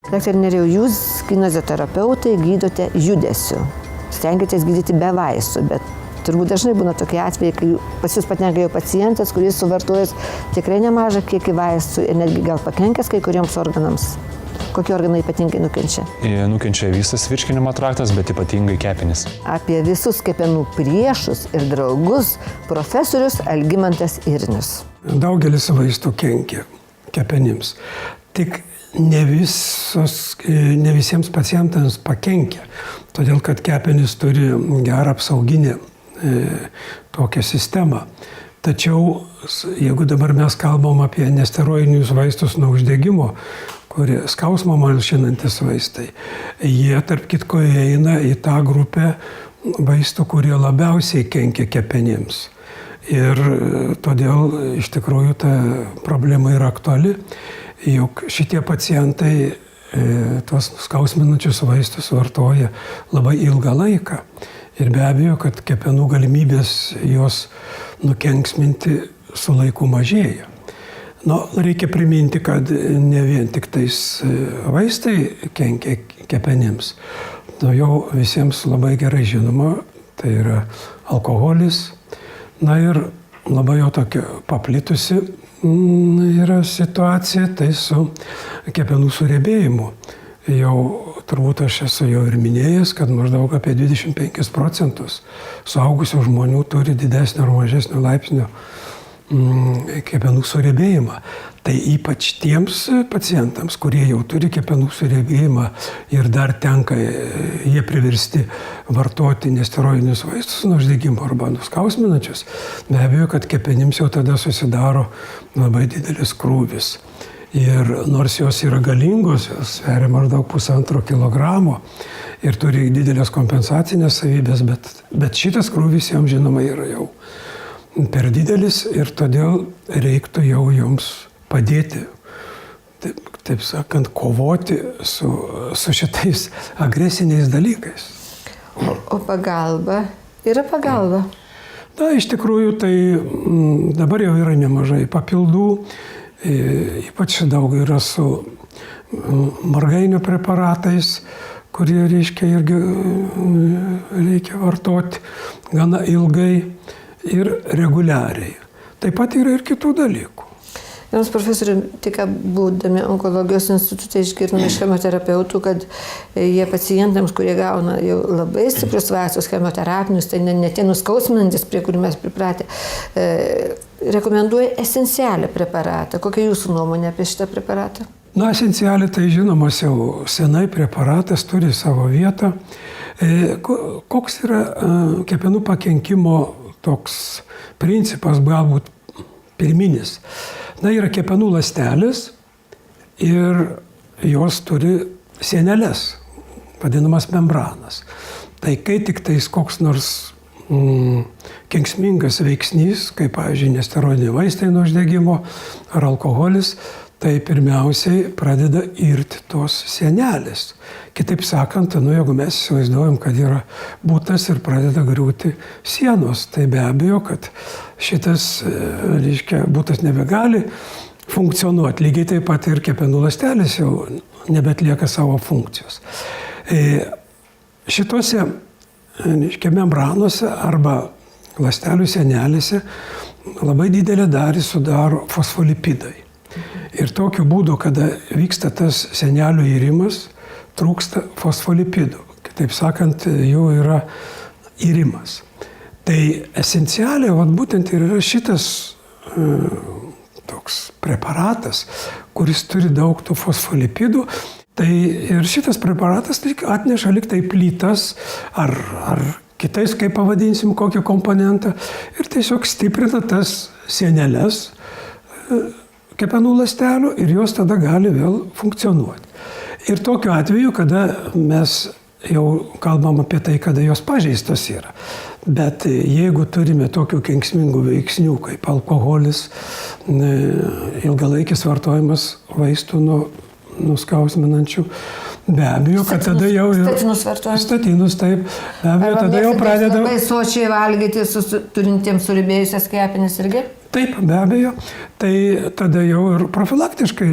Daktar Nerijau, jūs kineziterapeutai gydote judesiu. Stengiatės gydyti be vaistų, bet turbūt dažnai būna tokie atvejai, kai pas jūs patenka jau pacientas, kuris suvartojęs tikrai nemažą kiekį vaistų ir netgi gal pakenkęs kai kuriems organams. Kokie organai ypatingai nukenčia? Nukenčia visas virškinimo traktas, bet ypatingai kepenys. Apie visus kepenų priešus ir draugus profesorius Algimantas Irnius. Daugelis vaistų kenkia kepenims. Tik ne visiems pacientams pakenkia, todėl kad kepenys turi gerą apsauginę tokią sistemą. Tačiau, jeigu dabar mes kalbam apie nesteroidinius vaistus nuo uždegimo, kurie skausmą malšinantis vaistai, jie tarp kitko įeina į tą grupę vaistų, kurie labiausiai kenkia kepenims. Ir todėl iš tikrųjų ta problema yra aktuali, juk šitie pacientai tos skausminančius vaistus vartoja labai ilgą laiką. Ir be abejo, kad kepenų galimybės juos nukenksminti su laiku mažėja. Reikia priminti, kad ne vien tik tais vaistai kenkia kepenims. Jau visiems labai gerai žinoma, tai yra alkoholis. Ir labai jau tokia paplitusi yra situacija, tai su kepenų suriebėjimu. Jau turbūt aš esu jau ir minėjęs, kad maždaug apie 25% suaugusių žmonių turi didesnio ar mažesnio laipsnio kepenų suriebėjimą. Tai ypač tiems pacientams, kurie jau turi kepenų suriebėjimą ir dar tenka jie priversti vartoti nesteroidinius vaistus nuo uždegimo arba nuskausminančius, be abejo, kad kepenims jau tada susidaro labai didelis krūvis. Ir nors jos yra galingos, jos sveria maždaug 1,5 kilogramo ir turi didelės kompensacinės savybės, bet šitas krūvis jam žinoma yra jau per didelis ir todėl reiktų jau joms padėti, taip sakant, kovoti su šitais agresiniais dalykais. O pagalba? Yra pagalba? Iš tikrųjų, tai dabar jau yra nemažai papildų, ypač daug yra su margainių preparatais, kurie irgi reikia vartoti gana ilgai ir reguliariai. Taip pat yra ir kitų dalykų. Jums, profesoriu, tik būdami onkologijos institute išgirdome iš chemoterapeutų, kad jie pacientams, kurie gauna jau labai stiprius vaistus chemoterapinius, tai ne tie nuskausminantis, prie kurių mes pripratę, rekomenduoja esencialią preparatą. Kokia jūsų nuomonė apie šitą preparatą? Esencialiai tai žinomas jau senai preparatas, turi savo vietą. Koks yra kepenų pakenkimo toks principas, galbūt pirminis? Yra kepenų ląstelės ir jos turi sieneles, vadinamas membranas. Tai kai tik tais koks nors kenksmingas veiksnys, kaip, pavyzdžiui, nesteroidiniai vaistai nuo uždegimo ar alkoholis, tai pirmiausiai pradeda irti tos sienelės. Kitaip sakant, jeigu mes įsivaizduojam, kad yra būtas ir pradeda griūti sienos, tai be abejo, kad šitas būtas nebegali funkcionuoti. Lygiai taip pat ir kepenų ląstelės jau nebetlieka savo funkcijos. Šitose membranuose arba ląstelių sienelėse labai didelę dalį sudaro fosfolipidai. Ir tokiu būdu, kada vyksta tas sienelių irimas, trūksta fosfolipidų. Kitaip sakant, jų yra irimas. Tai esencialiai, būtent ir yra šitas toks preparatas, kuris turi daug tų fosfolipidų. Tai ir šitas preparatas atneša lyg tai plytas ar kitais, kaip pavadinsim, kokį komponentą ir tiesiog stiprina tas sieneles kepenų ląstelių ir jos tada gali vėl funkcionuoti. Ir tokiu atveju, kada mes jau kalbam apie tai, kada jos pažeistos yra. Bet jeigu turime tokių kenksmingų veiksnių, kaip alkoholis, ilgalaikis vartojimas vaistų nuskausminančių, be abejo, kad tada jau... Statinus vartojant. Statinus, taip. Be abejo, tada jau pradeda... Labai sočiai valgyti su turintiems suribėjusias kepenis irgi? Taip, be abejo, tai tada jau ir profilaktiškai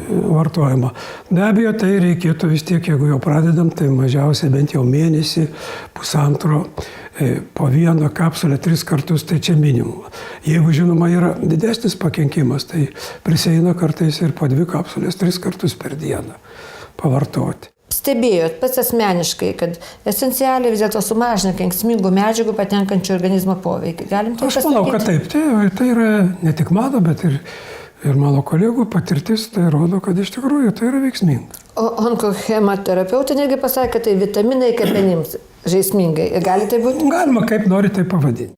vartojama. Be abejo, tai reikėtų vis tiek, jeigu jau pradedam, tai mažiausiai bent jau mėnesį, pusantro, po vieną kapsulę 3 kartus, tai čia minimum. Jeigu, žinoma, yra didesnis pakenkimas, tai prisieina kartais ir po 2 kapsulės 3 kartus per dieną pavartoti. Stebėjot pats asmeniškai, kad esencialiai vis dėlto sumažina kenksmingų medžiagų patenkančių organizmo poveikį. Galim tai pasakyti? Aš manau, kad taip. Tai yra ne tik mano, bet ir mano kolegų patirtis tai rodo, kad iš tikrųjų tai yra veiksminga. O onkochemoterapeutai netgi pasakė, kad tai vitaminai kepenims žaismingai. Gali tai būti? Galima kaip nori tai pavadinti.